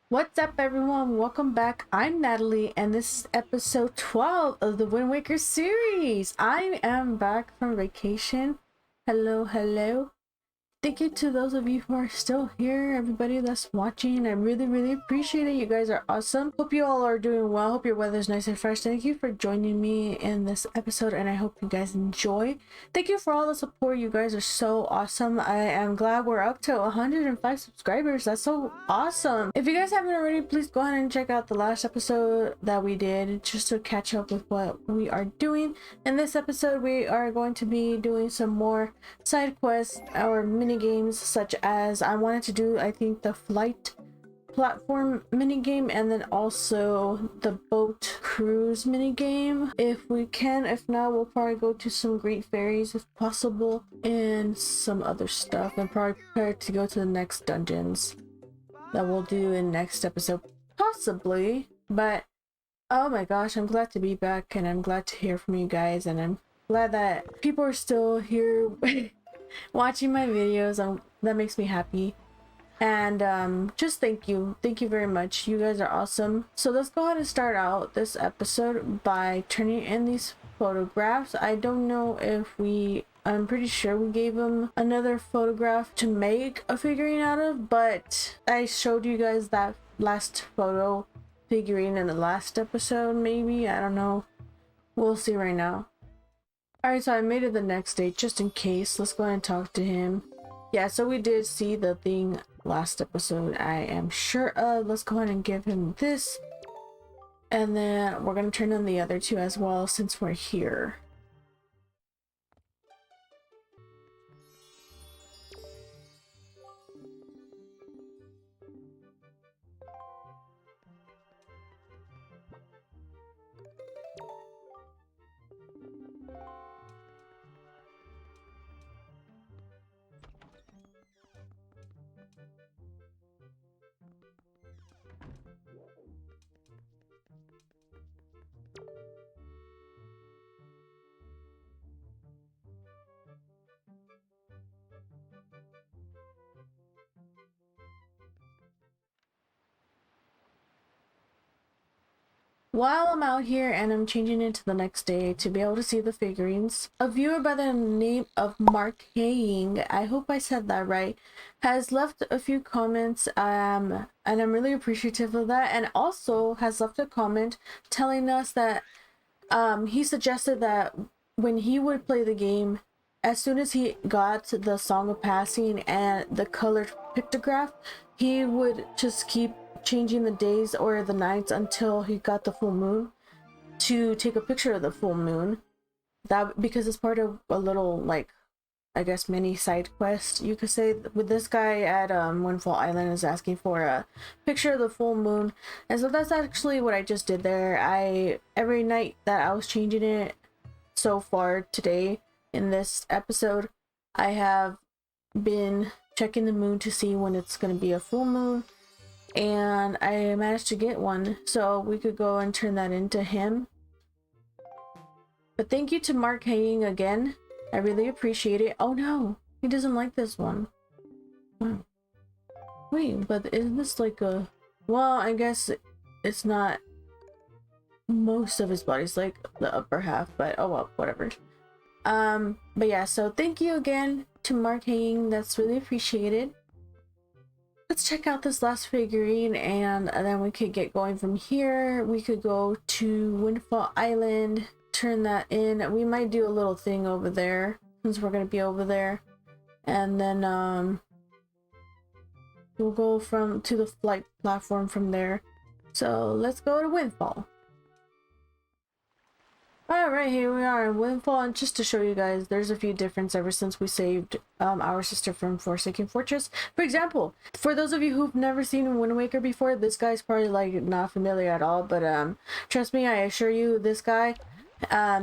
What's up, everyone? Welcome back. I'm Natalie, and this is episode 12 of the Wind Waker series. I am back from vacation. Hello, hello. Thank you to those of you who are still here, everybody that's watching. I really appreciate it. You guys are awesome. Hope you all are doing well. Hope your weather's nice and fresh. Thank you for joining me in this episode, and I hope you guys enjoy. Thank you for all the support. You guys are so awesome. I am glad we're up to 105 subscribers. That's so awesome. If you guys haven't already, please go ahead and check out the last episode that we did just to catch up with what we are doing. In this episode, we are going to be doing some more side quests or mini games, such as I wanted to do, I think, the flight platform mini game, and then also the boat cruise mini game if we can. If not, we'll probably go to some great fairies if possible, and some other stuff, and probably prepare to go to the next dungeons that we'll do in next episode possibly. But oh my gosh, I'm glad to be back, and I'm glad to hear from you guys, and I'm glad that people are still here watching my videos. That makes me happy. And just thank you very much. You guys are awesome. So let's go ahead and start out this episode by turning in these photographs. I don't know if I'm pretty sure we gave him another photograph to make a figurine out of, but I showed you guys that last photo figurine in the last episode, maybe. I don't know. We'll see right now. Alright, so I made it the next day just in case. Let's go ahead and talk to him. Yeah, so we did see the thing last episode, I am sure of. Let's go ahead and give him this. And then we're going to turn on the other two as well since we're here. While I'm out here and I'm changing into the next day to be able to see the figurines, a viewer by the name of Mark Haying, I hope I said that right, has left a few comments, and I'm really appreciative of that, and also has left a comment telling us that he suggested that when he would play the game, as soon as he got the Song of Passing and the colored pictograph, he would just keep changing the days or the nights until he got the full moon to take a picture of the full moon. That because it's part of a little, like, I guess, mini side quest, you could say. With this guy at Windfall Island is asking for a picture of the full moon, and so that's actually what I just did there. Every night that I was changing it so far today in this episode, I have been checking the moon to see when it's going to be a full moon, and I managed to get one, so we could go and turn that into him. But thank you to Mark Haying again. I really appreciate it. Oh no, he doesn't like this one. Oh. Wait, but isn't this like a... Well, I guess it's not most of his body's like the upper half, but oh well, whatever. But yeah, so thank you again to Mark Haying. That's really appreciated. Let's check out this last figurine, and then we could get going from here. We could go to Windfall Island, turn that in. We might do a little thing over there since we're going to be over there, and then we'll go to the flight platform from there. So let's go to Windfall. Alright, here we are in Windfall, and just to show you guys, there's a few differences ever since we saved our sister from Forsaken Fortress. For example, for those of you who've never seen Wind Waker before, this guy's probably like not familiar at all, but trust me, I assure you, this guy,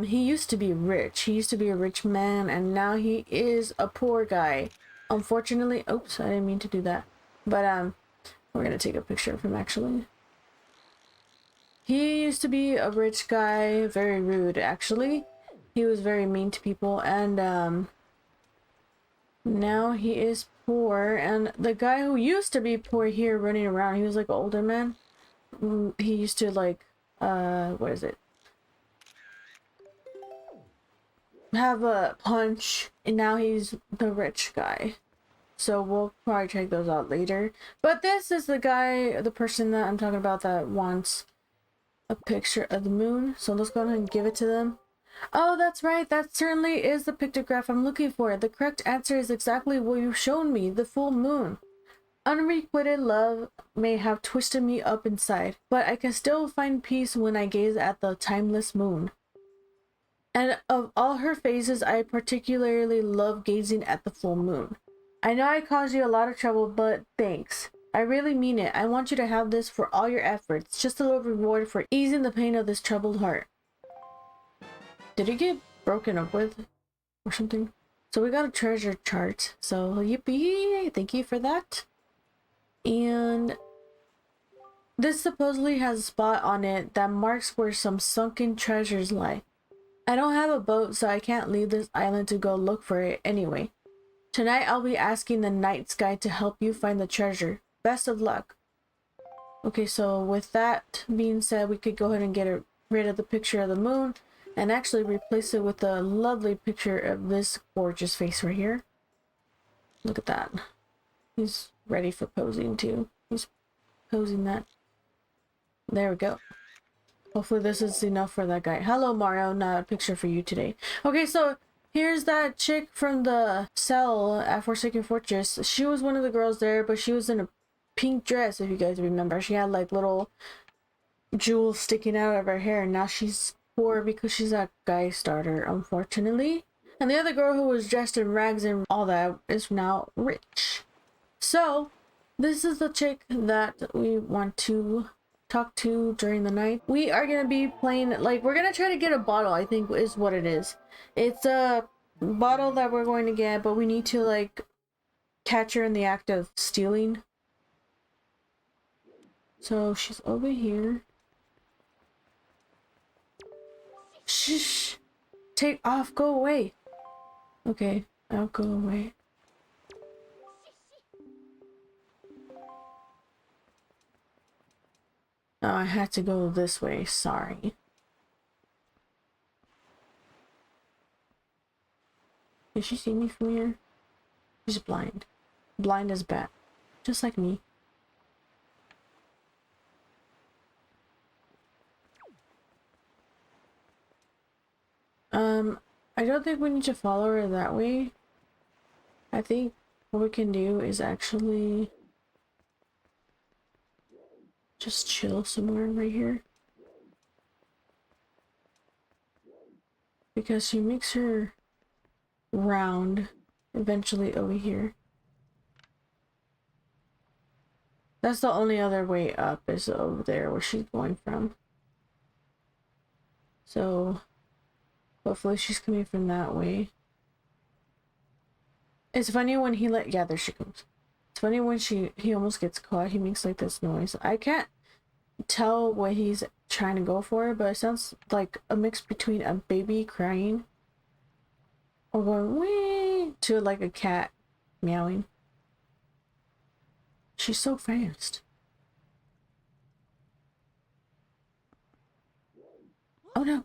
he used to be rich. He used to be a rich man, and now he is a poor guy. Unfortunately, oops, I didn't mean to do that. But we're gonna take a picture of him actually. He used to be a rich guy, very rude actually. He was very mean to people, and now he is poor, and the guy who used to be poor here running around, he was like an older man. He used to like, what is it? Have a punch, and now he's the rich guy. So we'll probably check those out later. But this is the guy, the person that I'm talking about that wants a picture of the moon. So let's go ahead and give it to them. Oh, that's right. That certainly is the pictograph I'm looking for. The correct answer is exactly what you've shown me, the full moon. Unrequited love may have twisted me up inside, but I can still find peace when I gaze at the timeless moon. And of all her phases, I particularly love gazing at the full moon. I know I caused you a lot of trouble, but thanks. I really mean it. I want you to have this for all your efforts. Just a little reward for easing the pain of this troubled heart. Did he get broken up with? Or something? So we got a treasure chart. So yippee! Thank you for that. And this supposedly has a spot on it that marks where some sunken treasures lie. I don't have a boat, so I can't leave this island to go look for it anyway. Tonight I'll be asking the night sky to help you find the treasure. Best of luck. Okay, so with that being said, we could go ahead and get rid of the picture of the moon and actually replace it with a lovely picture of this gorgeous face right here. Look at that. He's ready for posing too. He's posing that. There we go. Hopefully this is enough for that guy. Hello Mario, not a picture for you today. Okay, so here's that chick from the cell at Forsaken Fortress. She was one of the girls there, but she was in a pink dress, if you guys remember. She had like little jewels sticking out of her hair, and now she's poor because she's a guy starter, unfortunately. And the other girl who was dressed in rags and all that is now rich. So this is the chick that we want to talk to during the night. We are gonna be playing, like, we're gonna try to get a bottle, I think is what it is. It's a bottle that we're going to get, but we need to like catch her in the act of stealing. So she's over here. Shh! Take off, go away. Okay, I'll go away. Oh, I had to go this way, sorry. Did she see me from here? She's blind. Blind as bat. Just like me. I don't think we need to follow her that way. I think what we can do is actually just chill somewhere right here. Because she makes her round eventually over here. That's the only other way up, is over there where she's going from. So hopefully she's coming from that way. It's funny when he yeah, there she comes. It's funny when he almost gets caught, he makes like this noise. I can't tell what he's trying to go for, but it sounds like a mix between a baby crying or going wee to like a cat meowing. She's so fast. Oh no.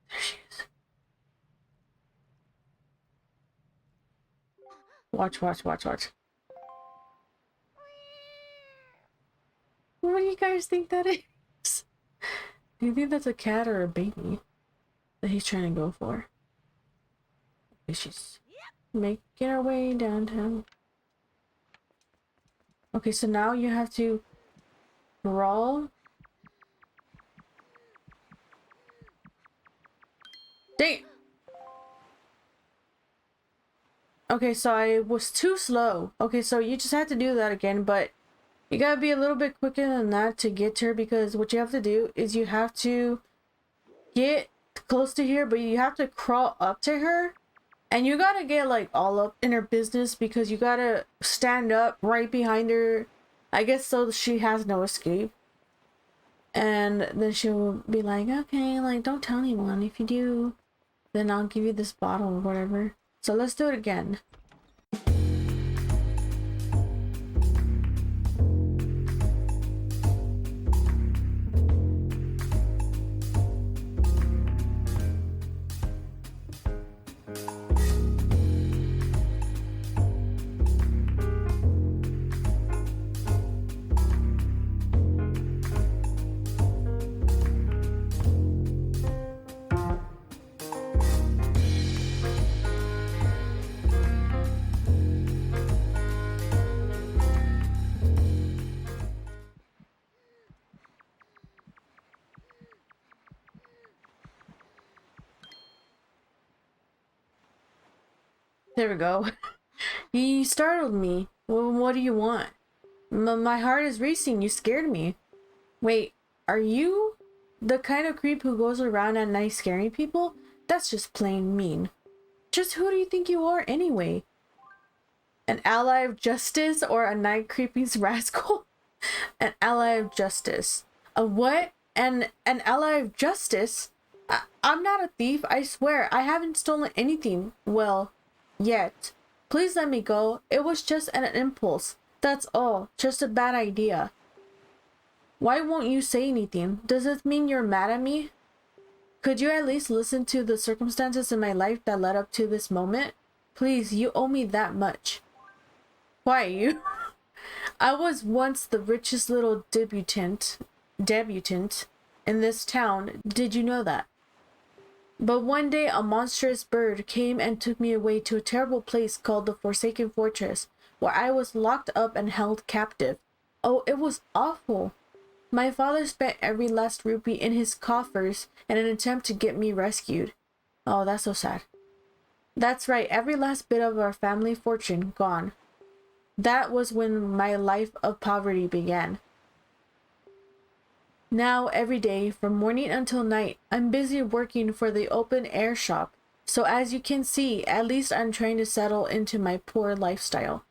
There she is. Watch, watch, watch, watch. What do you guys think that is? Do you think that's a cat or a baby that he's trying to go for? She's making her way downtown. Okay, so now you have to crawl. Dang! Okay, so I was too slow. Okay, so you just have to do that again, but you gotta be a little bit quicker than that to get to her, because what you have to do is you have to get close to here, but you have to crawl up to her. And you gotta get like all up in her business, because you gotta stand up right behind her, I guess, so she has no escape. And then she'll be like, okay, like, don't tell anyone. If you do, then I'll give you this bottle or whatever. So let's do it again. There we go. You startled me. Well, what do you want? My heart is racing. You scared me. Wait, are you the kind of creep who goes around at night scaring people? That's just plain mean. Just who do you think you are anyway? An ally of justice or a night creeping rascal? An ally of justice. A what? An ally of justice? I'm not a thief, I swear. I haven't stolen anything. Well, yet. Please let me go. It was just an impulse. That's all. Just a bad idea. Why won't you say anything? Does it mean you're mad at me? Could you at least listen to the circumstances in my life that led up to this moment? Please, you owe me that much. Why, you? I was once the richest little debutante in this town. Did you know that? But one day a monstrous bird came and took me away to a terrible place called the Forsaken Fortress, where I was locked up and held captive. Oh, it was awful. My father spent every last rupee in his coffers in an attempt to get me rescued. Oh, that's so sad. That's right, every last bit of our family fortune gone. That was when my life of poverty began. Now, every day, from morning until night, I'm busy working for the open air shop. So as you can see, at least I'm trying to settle into my poor lifestyle.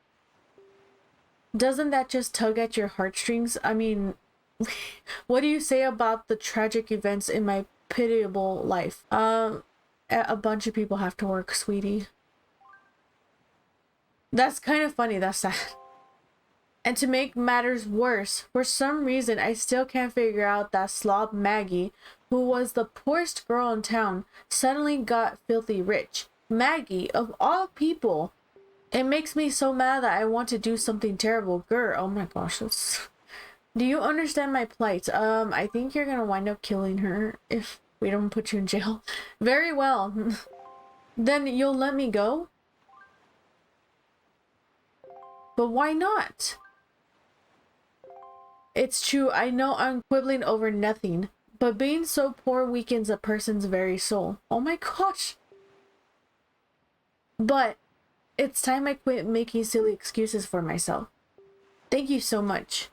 Doesn't that just tug at your heartstrings? I mean, what do you say about the tragic events in my pitiable life? A bunch of people have to work, sweetie. That's kind of funny, that's sad. And to make matters worse, for some reason I still can't figure out that slob Maggie, who was the poorest girl in town, suddenly got filthy rich. Maggie, of all people. It makes me so mad that I want to do something terrible. Grr, oh my gosh. Do you understand my plight? I think you're gonna wind up killing her if we don't put you in jail. Very well. Then you'll let me go? But why not? It's true, I know I'm quibbling over nothing, but being so poor weakens a person's very soul. Oh my gosh! But it's time I quit making silly excuses for myself. Thank you so much.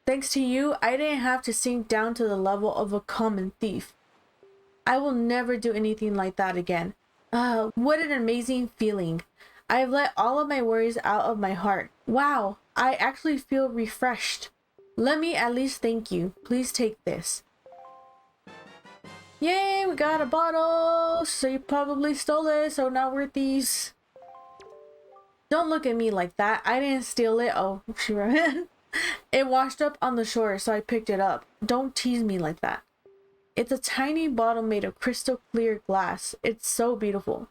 Thanks to you, I didn't have to sink down to the level of a common thief. I will never do anything like that again. What an amazing feeling. I've let all of my worries out of my heart. Wow, I actually feel refreshed. Let me at least thank you. Please take this. Yay, we got a bottle! So you probably stole it, so now we're thieves. Don't look at me like that. I didn't steal it. Oh, sure. It washed up on the shore, so I picked it up. Don't tease me like that. It's a tiny bottle made of crystal clear glass. It's so beautiful.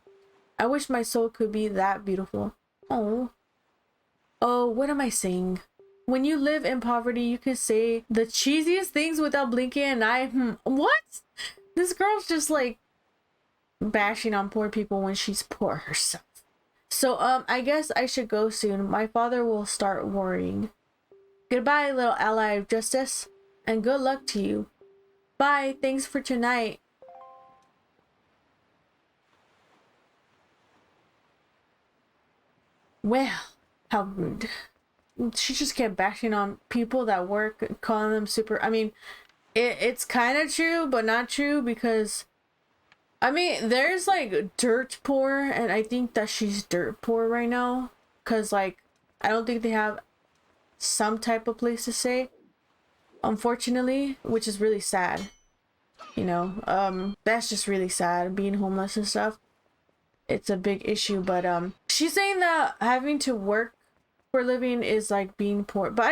I wish my soul could be that beautiful. Oh. Oh, what am I saying? When you live in poverty, you can say the cheesiest things without blinking an eye. What? This girl's just like bashing on poor people when she's poor herself. So, I guess I should go soon. My father will start worrying. Goodbye, little ally of justice, and good luck to you. Bye, thanks for tonight. Well, how rude. She just kept bashing on people that work, calling them super... I mean, it's kind of true, but not true, because... I mean, there's, like, dirt poor, and I think that she's dirt poor right now. Because, like, I don't think they have some type of place to stay. Unfortunately, which is really sad. You know, that's just really sad, being homeless and stuff. It's a big issue, but she's saying that having to work for a living is like being poor. But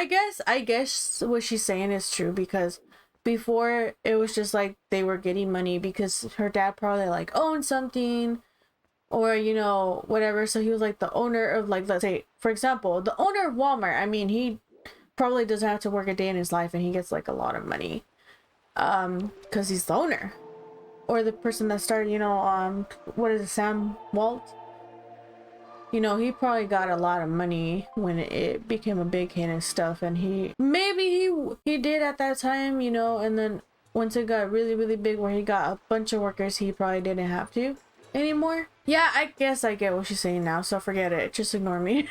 I guess what she's saying is true, because before it was just like they were getting money because her dad probably like owned something, or you know, whatever. So he was like the owner of, like, let's say for example, the owner of Walmart. I mean, he probably doesn't have to work a day in his life and he gets like a lot of money because he's the owner. Or the person that started, you know, what is it, Sam Walt? You know, he probably got a lot of money when it became a big hit and stuff, and he did at that time, you know. And then once it got really really big, where he got a bunch of workers, he probably didn't have to anymore. Yeah, I guess I get what she's saying now, so forget it, just ignore me.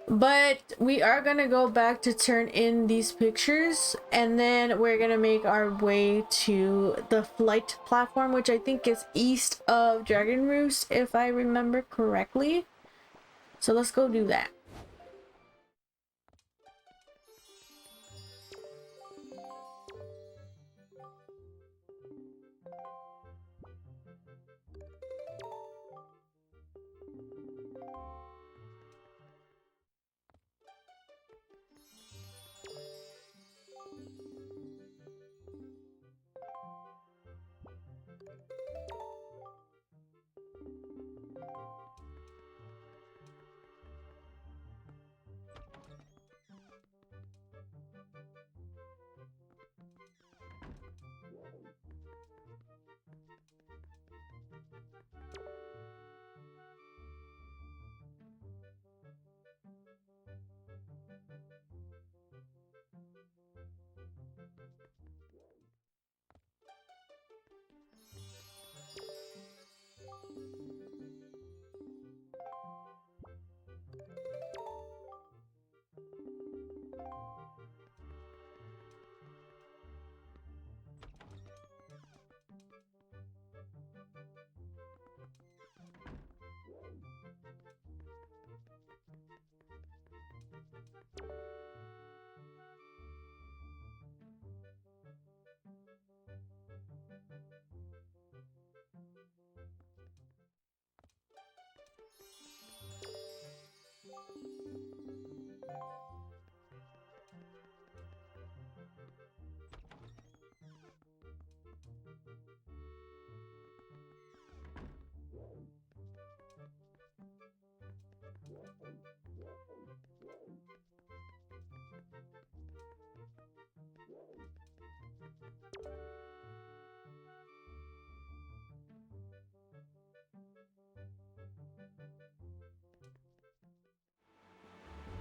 But we are gonna go back to turn in these pictures, and then we're gonna make our way to the flight platform, which I think is east of Dragon Roost, if I remember correctly. So let's go do that.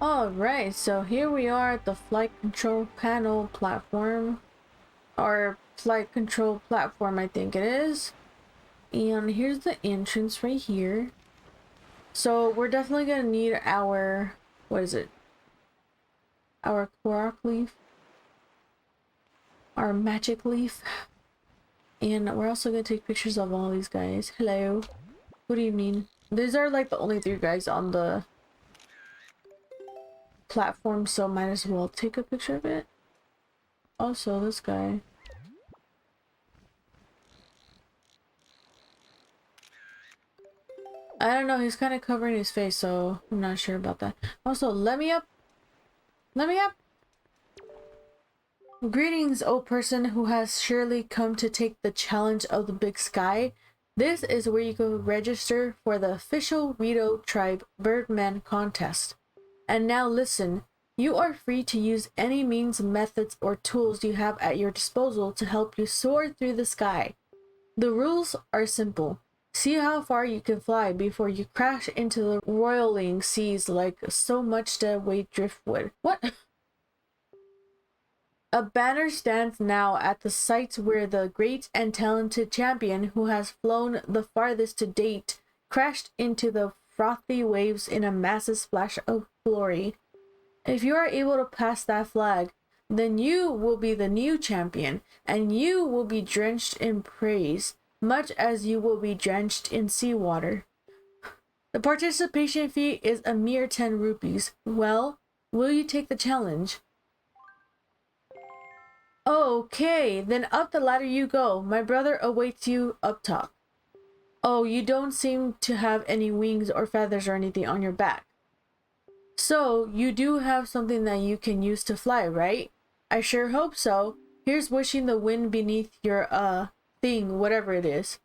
Alright, so here we are at the flight control panel platform, or flight control platform, I think it is. And here's the entrance right here. So we're definitely gonna need our, what is it? Our Korok leaf. Our magic leaf. And we're also gonna take pictures of all these guys. Hello. Good evening. These are like the only 3 guys on the platform, so might as well take a picture of it. Also, this guy. I don't know, he's kind of covering his face, so I'm not sure about that. Also, let me up! Let me up! Greetings, O person who has surely come to take the challenge of the big sky. This is where you can register for the official Rito Tribe Birdman contest. And now listen, you are free to use any means, methods, or tools you have at your disposal to help you soar through the sky. The rules are simple. See how far you can fly before you crash into the roiling seas like so much dead weight driftwood. What? A banner stands now at the site where the great and talented champion who has flown the farthest to date crashed into the frothy waves in a massive splash of glory. If you are able to pass that flag, then you will be the new champion, and you will be drenched in praise, much as you will be drenched in seawater. The participation fee is a mere 10 rupees. Well, will you take the challenge? Okay, then up the ladder you go. My brother awaits you up top. Oh, you don't seem to have any wings or feathers or anything on your back. So, you do have something that you can use to fly, right? I sure hope so. Here's wishing the wind beneath your, thing, whatever it is.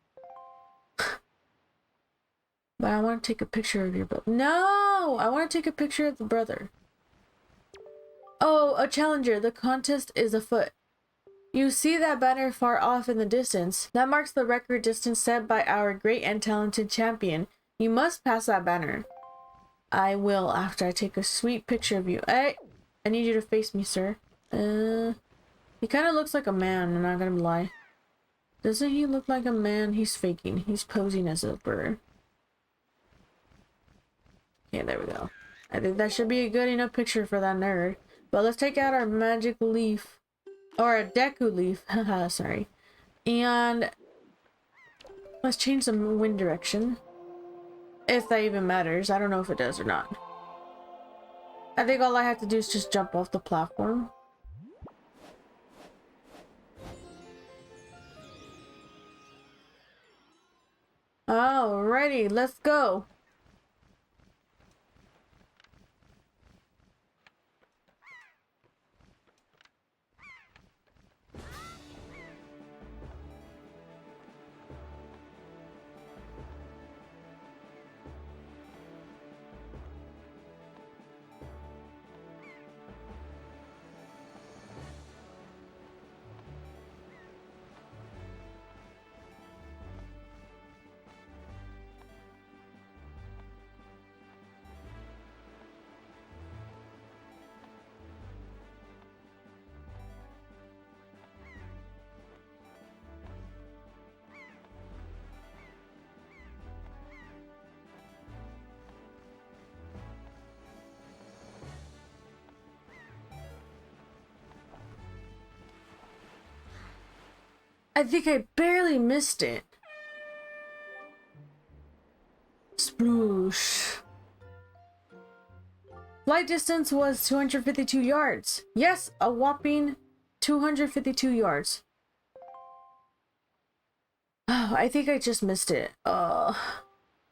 But I want to take a picture of your brother. No! I want to take a picture of the brother. Oh, a challenger. The contest is afoot. You see that banner far off in the distance. That marks the record distance set by our great and talented champion. You must pass that banner. I will after I take a sweet picture of you. Hey, I need you to face me, sir. He kind of looks like a man, I'm not gonna lie. Doesn't he look like a man? He's faking. He's posing as a bird. Okay, there we go. I think that should be a good enough picture for that nerd. But let's take out our magic leaf. Or a Deku leaf. Haha, sorry. And let's change the wind direction. If that even matters. I don't know if it does or not. I think all I have to do is just jump off the platform. Alrighty, let's go. I think I barely missed it. Sploosh. Flight distance was 252 yards. Yes, a whopping 252 yards. Oh, I think I just missed it.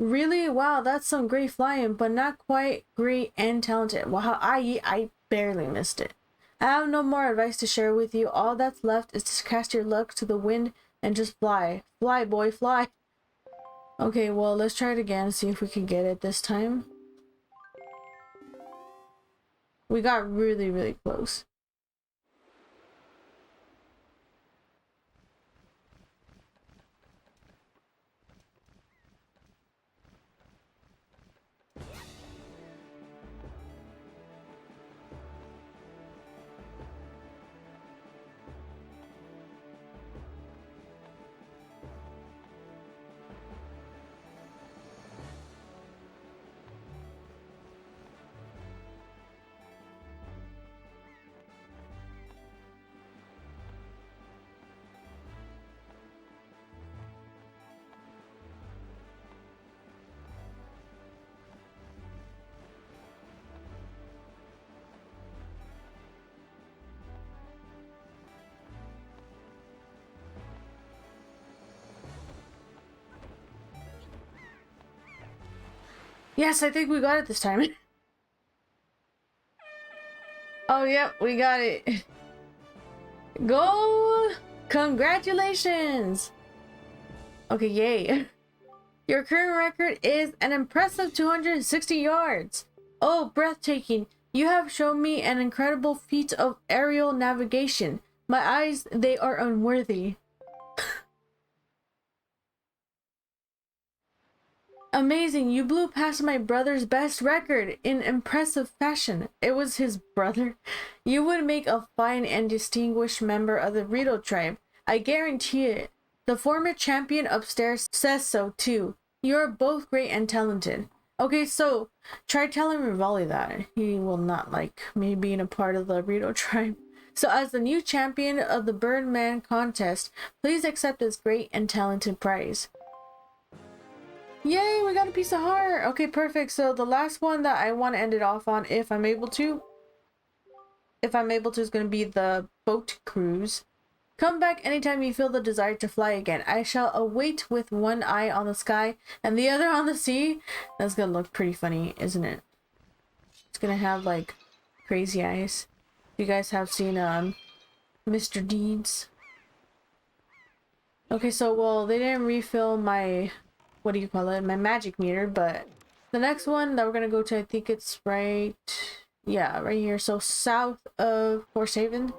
Really? Wow, that's some great flying, but not quite great and talented. Wow, I barely missed it. I have no more advice to share with you. All that's left is to cast your luck to the wind and just fly. Fly, boy, fly. Okay, well, let's try it again, see if we can get it this time. We got really, really close. Yes, I think we got it this time. Oh, yep, we got it. Go! Congratulations! Okay, yay. Your current record is an impressive 260 yards. Oh, breathtaking. You have shown me an incredible feat of aerial navigation. My eyes, they are unworthy. Amazing, you blew past my brother's best record in impressive fashion. It was his brother. You would make a fine and distinguished member of the Rito tribe. I guarantee it. The former champion upstairs says so too. You're both great and talented. Okay, so try telling Rivali that. He will not like me being a part of the Rito tribe. So as the new champion of the Birdman contest, please accept this great and talented prize. Yay, we got a piece of heart. Okay, perfect. So the last one that I want to end it off on, if I'm able to, if I'm able to, is going to be the boat cruise. Come back anytime you feel the desire to fly again. I shall await with one eye on the sky and the other on the sea. That's gonna look pretty funny, isn't it? It's gonna have like crazy eyes. You guys have seen Mr. Deeds. Okay, so well, they didn't refill my, what do you call it, my magic meter, but the next one that we're gonna go to, I think it's right, yeah, right here. So south of Horsehaven.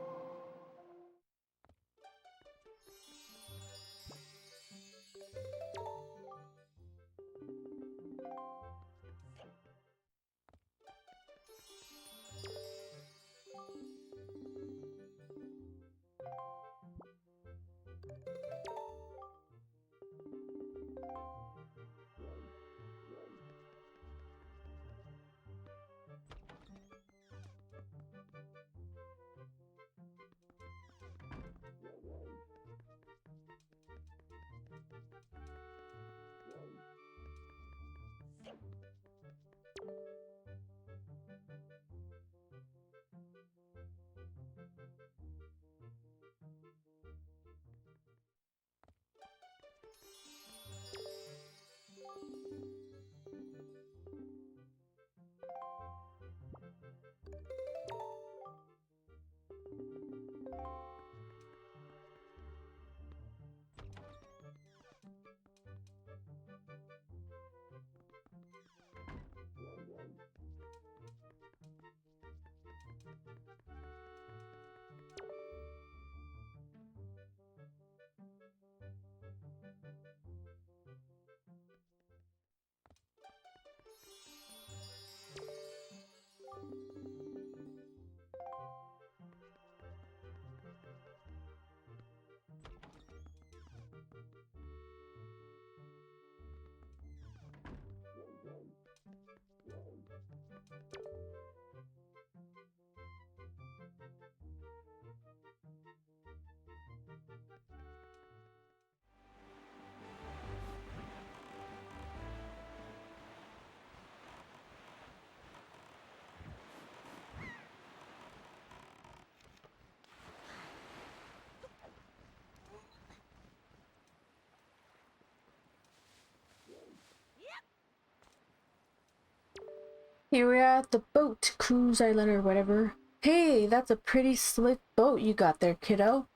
Here we are at the boat cruise island or whatever. Hey, that's a pretty slick boat you got there, kiddo.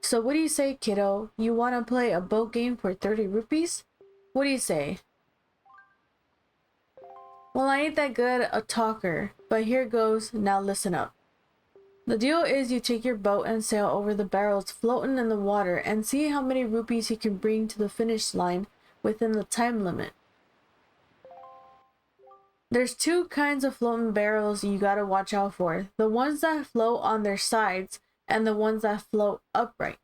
So what do you say, kiddo? You want to play a boat game for 30 rupees? What do you say? Well, I ain't that good a talker, but here goes, now listen up. The deal is you take your boat and sail over the barrels floating in the water and see how many rupees you can bring to the finish line within the time limit. There's two kinds of floating barrels you gotta watch out for. The ones that float on their sides and the ones that float upright.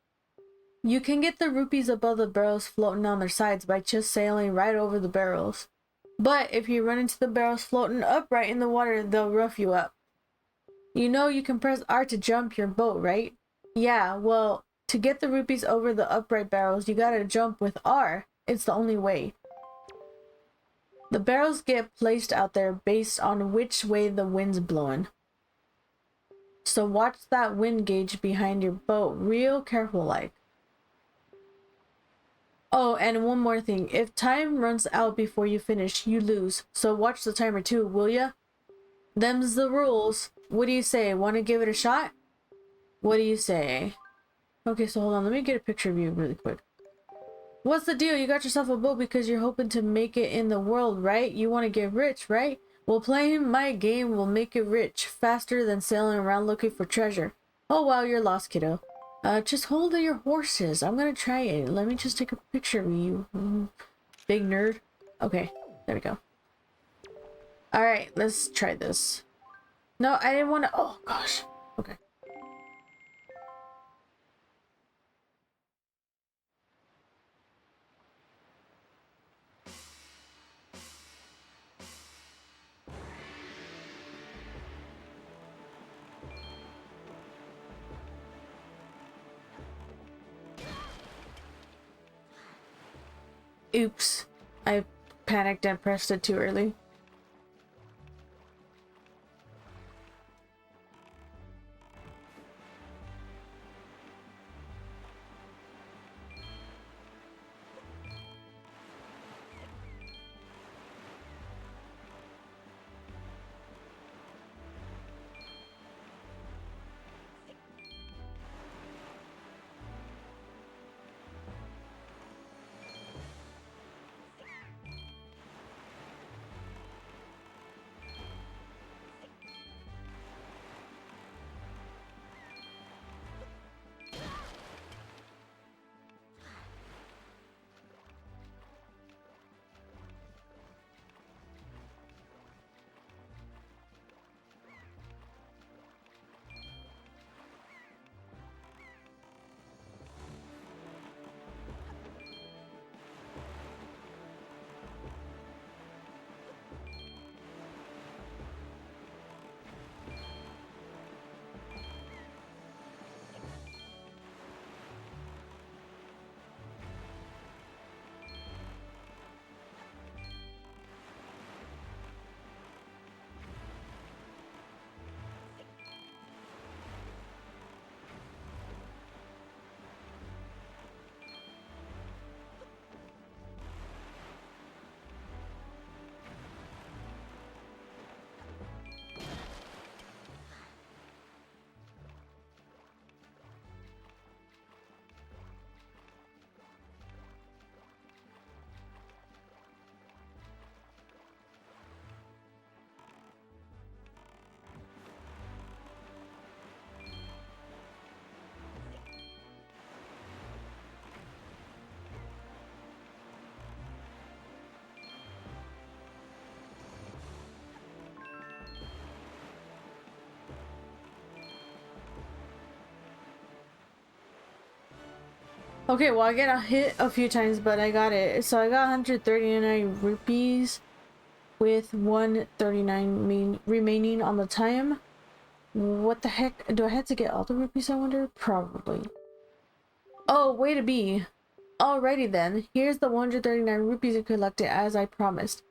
You can get the rupees above the barrels floating on their sides by just sailing right over the barrels. But if you run into the barrels floating upright in the water, they'll rough you up. You know you can press R to jump your boat, right? Yeah, well, to get the rupees over the upright barrels, you gotta jump with R. It's the only way. The barrels get placed out there based on which way the wind's blowing. So watch that wind gauge behind your boat real careful like. Oh, and one more thing. If time runs out before you finish, you lose. So watch the timer too, will ya? Them's the rules. What do you say? Want to give it a shot? What do you say? Okay, so hold on. Let me get a picture of you really quick. What's the deal? You got yourself a boat because you're hoping to make it in the world, right? You want to get rich, right? Well, playing my game will make you rich faster than sailing around looking for treasure. Oh, wow, you're lost, kiddo. Just hold your horses. I'm gonna try it. Let me just take a picture of you. Big nerd. Okay, there we go. Alright, let's try this. No, I didn't want to. Oh, gosh. Okay. Oops. I panicked and pressed it too early. Okay, well, I got hit a few times, but I got it. So I got 139 rupees with 139 remaining on the time. What the heck? Do I have to get all the rupees, I wonder? Probably. Oh, way to be. Alrighty then. Here's the 139 rupees you collected as I promised.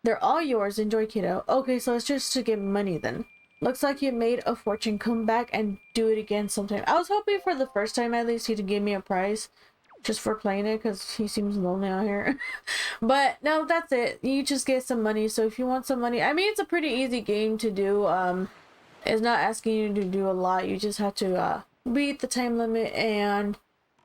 They're all yours. Enjoy, kiddo. Okay, so it's just to get money then. Looks like you made a fortune. Come back and do it again sometime. I was hoping for the first time at least he'd give me a prize just for playing it because he seems lonely out here. But no, that's it. You just get some money. So if you want some money, I mean, it's a pretty easy game to do. It's not asking you to do a lot. You just have to beat the time limit and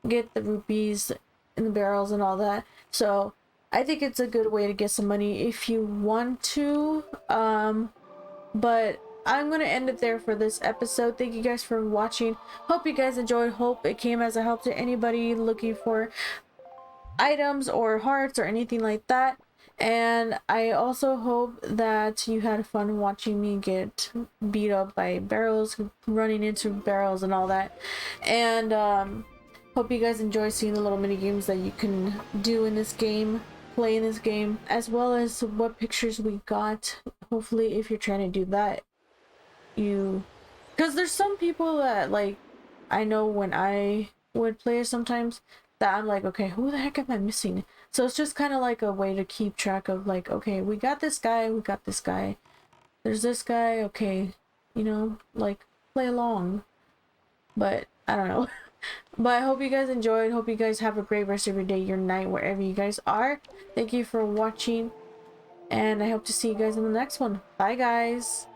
get the rupees in the barrels and all that. So I think it's a good way to get some money if you want to. But I'm gonna end it there for this episode. Thank you guys for watching. Hope you guys enjoyed. Hope it came as a help to anybody looking for items or hearts or anything like that. And I also hope that you had fun watching me get beat up by barrels, running into barrels and all that. And hope you guys enjoy seeing the little mini games that you can do in this game, play in this game, as well as what pictures we got. Hopefully if you're trying to do that, because there's some people that, like, I know when I would play it sometimes, that I'm like, okay, who the heck am I missing? So it's just kind of like a way to keep track of, like, okay, we got this guy, there's this guy, okay, you know, like, play along. But I don't know. But I hope you guys enjoyed. Hope you guys have a great rest of your day, your night, wherever you guys are. Thank you for watching, and I hope to see you guys in the next one. Bye guys.